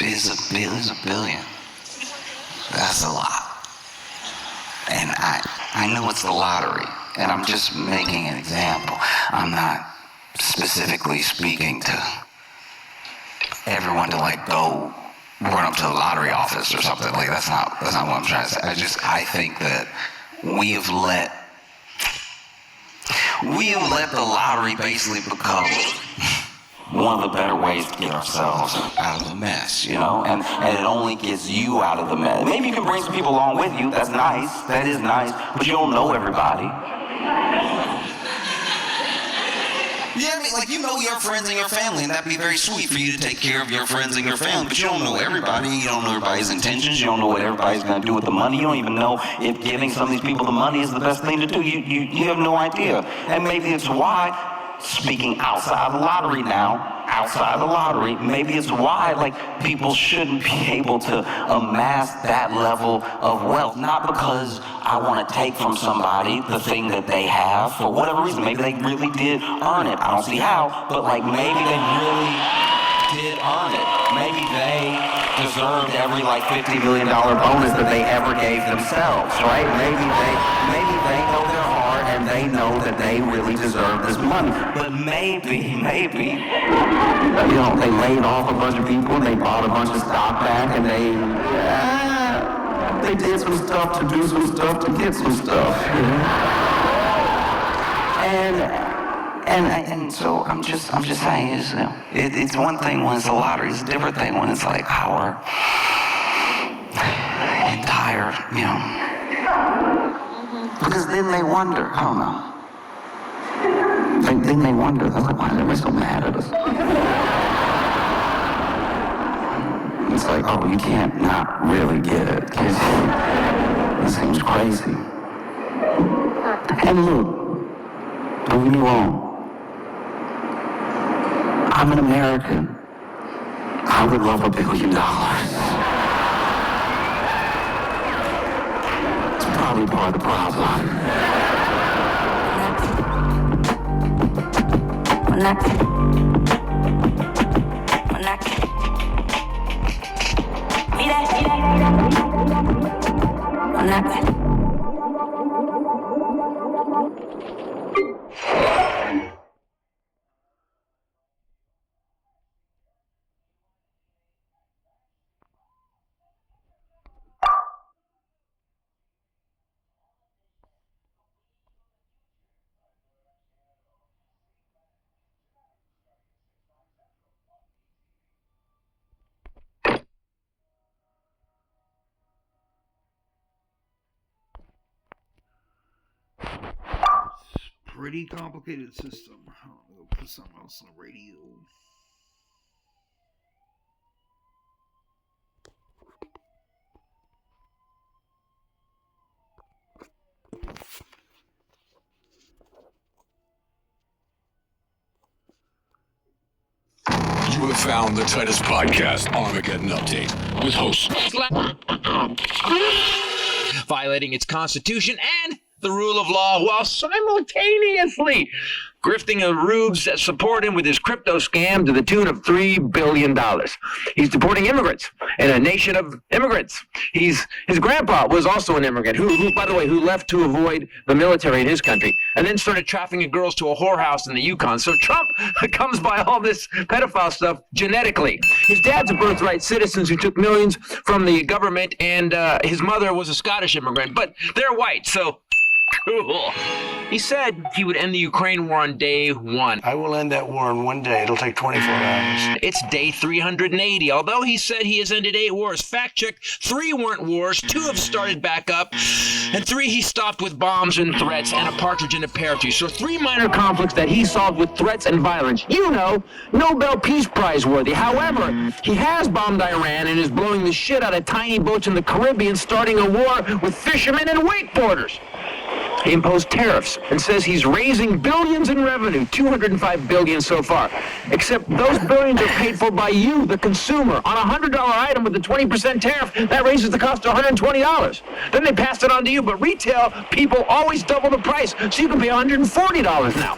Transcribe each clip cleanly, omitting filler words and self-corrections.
is a billion. That's a lot. And I know it's the lottery, and I'm just making an example. I'm not specifically speaking to everyone to like go run up to the lottery office or something. Like that's not what I'm trying to say. I think that we have let the lottery basically become one of the better ways to get ourselves out of the mess, you know? And it only gets you out of the mess. Maybe you can bring some people along with you. That's nice. That is nice. But you don't know everybody. Yeah, I mean, like, you know your friends and your family, and that'd be very sweet for you to take care of your friends and your family, but you don't know everybody. You don't know everybody's intentions. You don't know what everybody's going to do with the money. You don't even know if giving some of these people the money is the best thing to do. You have no idea. And maybe it's why, speaking outside the lottery now, maybe it's why, like, people shouldn't be able to amass that level of wealth. Not because I want to take from somebody the thing that they have for whatever reason. Maybe they really did earn it. I don't see how, but like maybe they really did earn it. Maybe they deserved every like $50 million bonus that they ever gave themselves, right? Maybe they know their heart and they know that they really deserve this money. But maybe, you know, they laid off a bunch of people and they bought a bunch of stock back and they did some stuff to do some stuff to get some stuff. You know? And so I'm just saying, it's one thing when it's a lottery, it's a different thing when it's like our entire, you know. Because then they wonder, I don't know. Then they wonder, they're like, why is everybody so mad at us? It's like, oh, you can't not really get it. It seems crazy. And look, don't get me wrong. I'm an American. I would love $1 billion. It's probably part of the problem. Pretty complicated system. I'll put something else on the radio. You have found the Titus Podcast Armageddon Update with hosts violating its constitution and the rule of law while simultaneously grifting a rubes that support him with his crypto scam to the tune of $3 billion. He's deporting immigrants in a nation of immigrants. His grandpa was also an immigrant who, by the way, who left to avoid the military in his country and then started trafficking girls to a whorehouse in the Yukon. So Trump comes by all this pedophile stuff genetically. His dad's a birthright citizen who took millions from the government, and his mother was a Scottish immigrant, but they're white, so cool. He said he would end the Ukraine war on day 1. I will end that war in one day. It'll take 24 hours. It's day 380. Although he said he has ended 8 wars, fact check, 3 weren't wars, 2 have started back up, and 3 he stopped with bombs and threats and a partridge in a pear tree. So 3 minor conflicts that he solved with threats and violence. You know, Nobel Peace Prize worthy. However, he has bombed Iran and is blowing the shit out of tiny boats in the Caribbean, starting a war with fishermen and wakeboarders. He imposed tariffs and says he's raising billions in revenue, $205 billion so far. Except those billions are paid for by you, the consumer. On a $100 item with a 20% tariff, that raises the cost to $120. Then they pass it on to you, but retail people always double the price, so you can pay $140 now.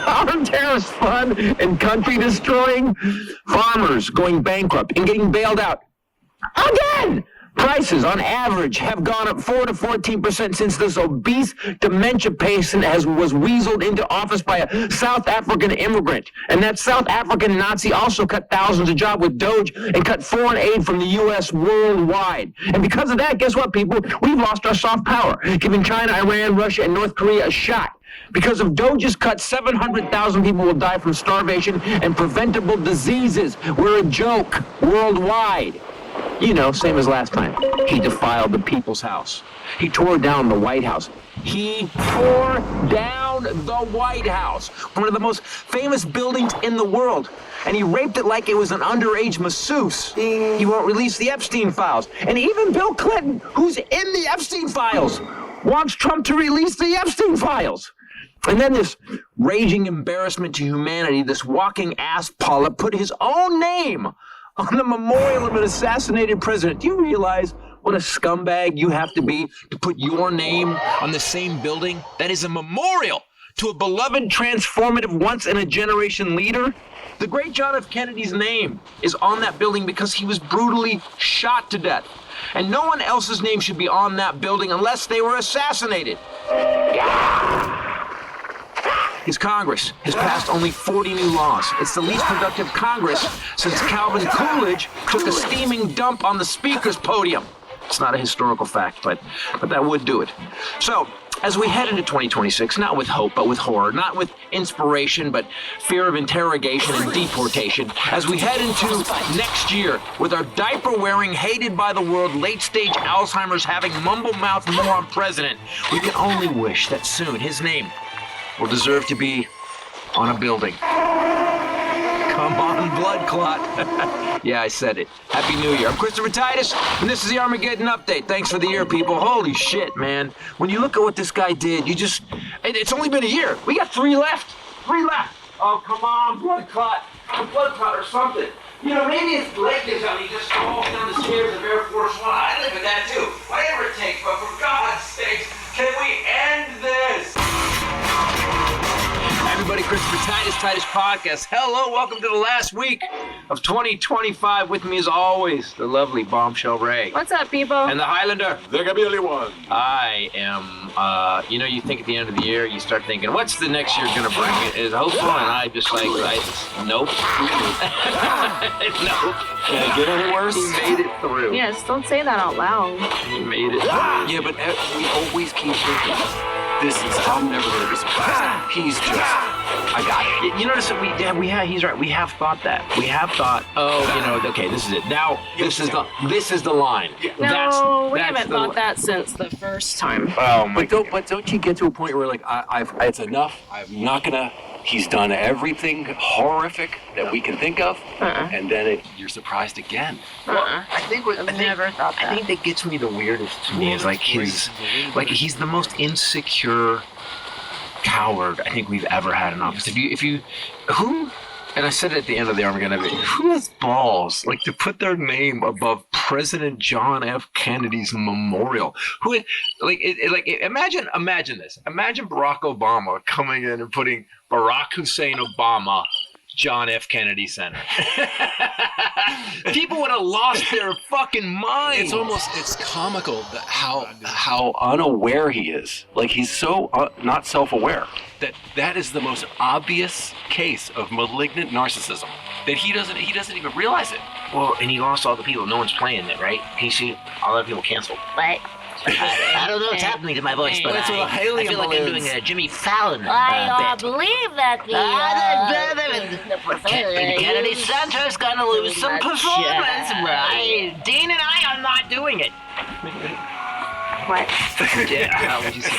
Aren't tariffs fun and country destroying? Farmers going bankrupt and getting bailed out Again! Prices, on average, have gone up 4 to 14% since this obese dementia patient was weaseled into office by a South African immigrant. And that South African Nazi also cut thousands of jobs with Doge and cut foreign aid from the U.S. worldwide. And because of that, guess what, people? We've lost our soft power, giving China, Iran, Russia, and North Korea a shot. Because of Doge's cut, 700,000 people will die from starvation and preventable diseases. We're a joke worldwide. You know, same as last time. He defiled the people's house. He tore down the White House. He tore down the White House, one of the most famous buildings in the world. And he raped it like it was an underage masseuse. He won't release the Epstein files. And even Bill Clinton, who's in the Epstein files, wants Trump to release the Epstein files. And then this raging embarrassment to humanity, this walking ass polyp, put his own name on the memorial of an assassinated president. Do you realize what a scumbag you have to be to put your name on the same building that is a memorial to a beloved, transformative, once-in-a-generation leader? The great John F. Kennedy's name is on that building because he was brutally shot to death. And no one else's name should be on that building unless they were assassinated. His Congress has passed only 40 new laws. It's the least productive Congress since Calvin Coolidge took a steaming dump on the Speaker's podium. It's not a historical fact, but that would do it. So, as we head into 2026, not with hope, but with horror, not with inspiration, but fear of interrogation and deportation, as we head into next year with our diaper-wearing, hated by the world, late-stage Alzheimer's having mumble-mouth moron president, we can only wish that soon his name will deserve to be on a building. Come on, blood clot. Yeah, I said it. Happy New Year. I'm Christopher Titus, and this is the Armageddon Update. Thanks for the year, people. Holy shit, man. When you look at what this guy did, it's only been a year. We got 3 left. 3 left. Oh, come on, blood clot. A blood clot or something. You know, maybe his leg gives out and he just falls down the stairs of Air Force One. I live with that too. Whatever it takes, but for God's sakes, can we end this? Everybody, Christopher Titus Podcast. Hello, welcome to the last week of 2025. With me as always, the lovely Bombshell Ray. What's up, people? And the Highlander. The Gabili one. I am, you think at the end of the year, you start thinking, what's the next year gonna bring? Is hopeful? And I just nope. Nope. Can it get any worse? He made it through. Yes, don't say that out loud. He made it through. Yeah, but we always keep thinking, I'm never going to be surprised. He's just, I got it. You notice that he's right. We have thought that. We have thought, okay, this is it. Now, this is the line. No, we haven't thought that since the first time. Oh my God. But don't you get to a point where like, it's enough. I'm not going to, he's done everything horrific that we can think of. And then you're surprised again. I've never thought that. I think that gets me the weirdest to me is he's the most insecure coward I think we've ever had in office. And I said it at the end of the Armageddon, who has balls to put their name above President John F. Kennedy's memorial? Imagine this. Imagine Barack Obama coming in and putting Barack Hussein Obama, John F. Kennedy Center. People would have lost their fucking minds. It's comical that how unaware he is. Like he's so not self-aware that is the most obvious case of malignant narcissism that he doesn't even realize it. Well, and he lost all the people. No one's playing it, right? You see, all the people canceled. What? I don't know what's happening to my voice, but I feel like I'm doing a Jimmy Fallon I bit. believe that The Kennedy Center's gonna lose some performance. Dean and I are not doing it. What? Yeah, how would you say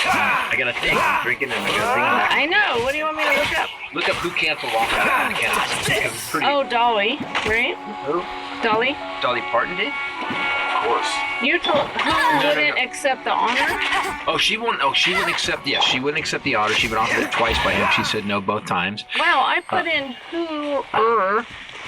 I got a thing. I'm drinking and I got a thing back. I know. What do you want me to look up? Look up who canceled walkout in the Kennedy. Oh, Dolly, right? Who? Dolly? Dolly Parton did? Of course. You told who wouldn't accept the honor? Oh, she wouldn't accept. Yes, she wouldn't accept the honor. She'd been offered it twice by him. She said no both times. Wow, I put in who,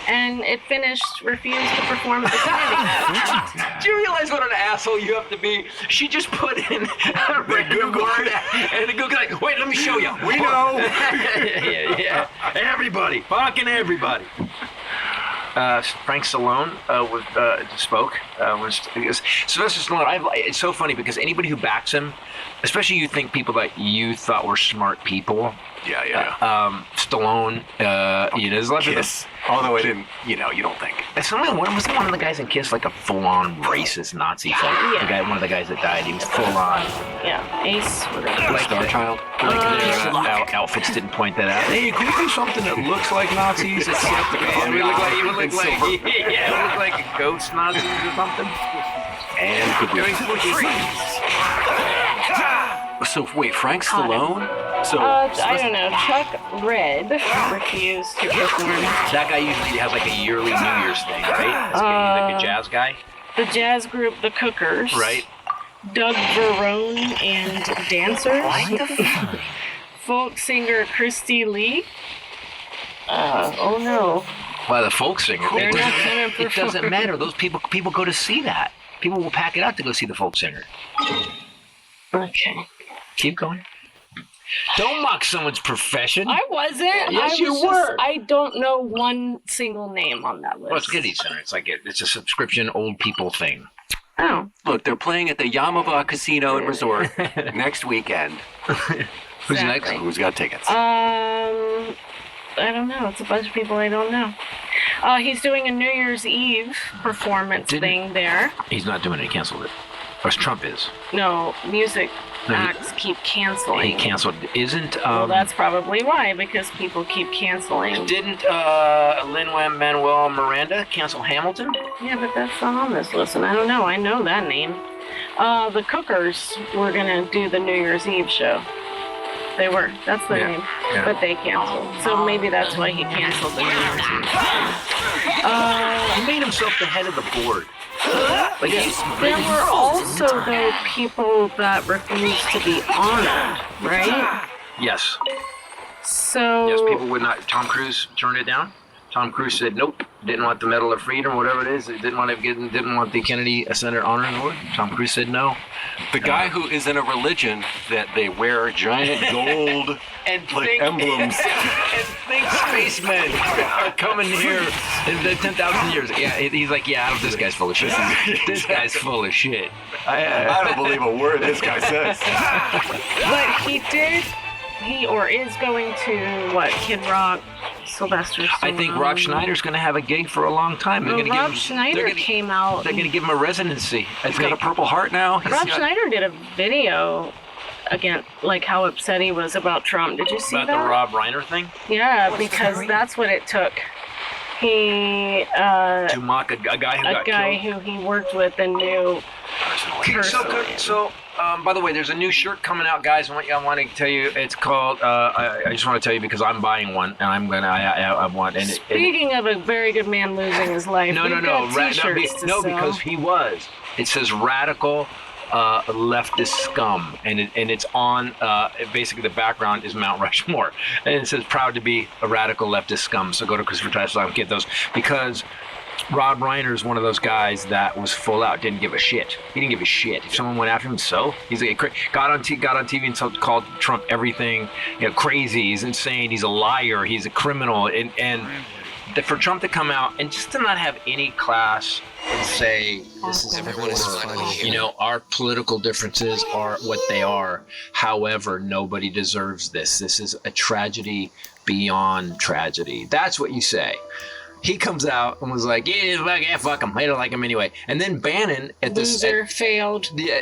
and it finished refused to perform at the Kennedy. Do you realize what an asshole you have to be? She just put in a random word and the Google wait, let me show you. We know. yeah. Everybody. Fucking everybody. Frank Stallone spoke. Sylvester Stallone. It's so funny because anybody who backs him, especially you think people that you thought were smart people. Yeah. Stallone. There's a lot of Kiss. Although I didn't, you don't think. Was one of the guys in Kiss like a full-on racist Nazi? Yeah. One of the guys that died, he was full-on. Yeah, Ace. Whatever. Like Star Child. Their outfits didn't point that out. Hey, can we do something that looks like Nazis? Except it would look like a ghost Nazis or something. And could we? So wait, Frank Stallone? So I don't know. Chuck Red refused to perform. That guy usually has like a yearly New Year's thing, right? He's like a jazz guy. The jazz group, The Cookers. Right. Doug Verone and dancers. Folk singer Christy Lee. Oh no. Well, the folk singer. They're not gonna perform. It doesn't matter. Those people go to see that. People will pack it out to go see the folk singer. Okay. Keep going. Don't mock someone's profession. I wasn't. Yes, you were. I don't know one single name on that list. Well, it's Kennedy Center. It's like it's a subscription old people thing. Oh. look, they're playing at the Yamava Casino and Resort next weekend. Who's next? Who's got tickets? I don't know. It's a bunch of people I don't know. He's doing a New Year's Eve performance thing there. He's not doing it. He canceled it. Or Trump is. No, music acts keep canceling. He canceled. Isn't well, that's probably why, because people keep canceling. Didn't Lin-Manuel Miranda cancel Hamilton? Yeah, but that's not on this list, and I don't know. I know that name. The Cookers were gonna do the New Year's Eve show. They were. That's their name. Yeah. But they canceled. So maybe that's why he canceled the New Year's Eve. He made himself the head of the board. Like there were also though people that refused to be honored, right? Yes. So Yes, people would not. Tom Cruise turned it down. Tom Cruise said nope, didn't want the Medal of Freedom, whatever it is. Didn't want the Kennedy Center Honor Award. Tom Cruise said no. The guy who is in a religion that they wear giant gold emblems. And think spacemen are coming here in 10,000 years. Yeah, he's like, yeah, this guy's full of shit. This guy's full of shit. I don't believe a word this guy says. But he is going to what? Kid Rock, Sylvester Stallone. I think Rob Schneider's going to have a gig for a long time. Rob Schneider came out. They're going to give him a residency. He's got a Purple Heart now. Schneider did a video again, like how upset he was about Trump. Did you see about that? The Rob Reiner thing? Yeah, because that's what it took. He to mock a guy who got killed. who he worked with and knew personally. So, by the way, there's a new shirt coming out, guys. I want to tell you, it's called. I just want to tell you because I'm buying one, and I'm gonna. I want. And Speaking of a very good man losing his life, no, because he was. It says radical. Leftist scum, and it's on. Basically, the background is Mount Rushmore, and it says proud to be a radical leftist scum. So go to ChristopherTitus.com, get those, because Rob Reiner is one of those guys that was full out, didn't give a shit. He didn't give a shit. If someone went after him, he's like got on TV and called Trump everything, crazy. He's insane. He's a liar. He's a criminal, and for Trump to come out and just to not have any class and say this is everyone is funny. Our political differences are what they are. However, nobody deserves this. This is a tragedy beyond tragedy. That's what you say. He comes out and was like, yeah, fuck him. I don't like him anyway. And then Bannon at this... Loser, failed. Yeah.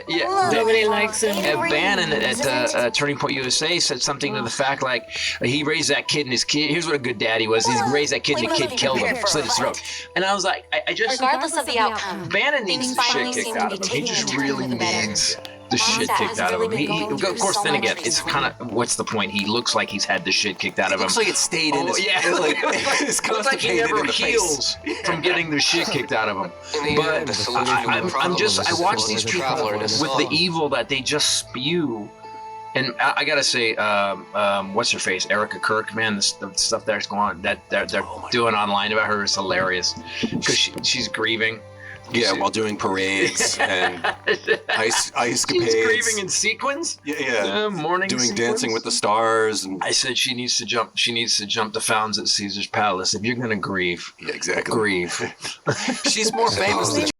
Nobody likes him. Bannon at Turning Point USA said something to the fact like, he raised that kid and his kid... Here's what a good daddy was. He raised that kid and the kid killed him, slit his throat. And I was like, I just... Regardless of the outcome, Bannon needs the shit kicked out of him. He just really needs the shit kicked out of him. Of course, then again, it's kind of, what's the point? He looks like he's had the shit kicked out of him. Looks like it stayed in his... Yeah. It's looks like he never heals from getting the shit kicked out of him. But I watch these people with the evil that they just spew. And I gotta say, what's her face? Erica Kirk, man, the stuff that's going on, that they're doing online about her is hilarious. Because she's grieving. Yeah, while doing parades and ice She's capades. grieving in sequins. Yeah. Morning. Doing sequence. Dancing with the Stars. And I said she needs to jump. She needs to jump the fountains at Caesar's Palace. If you're gonna grieve, yeah, exactly. grieve. She's more famous than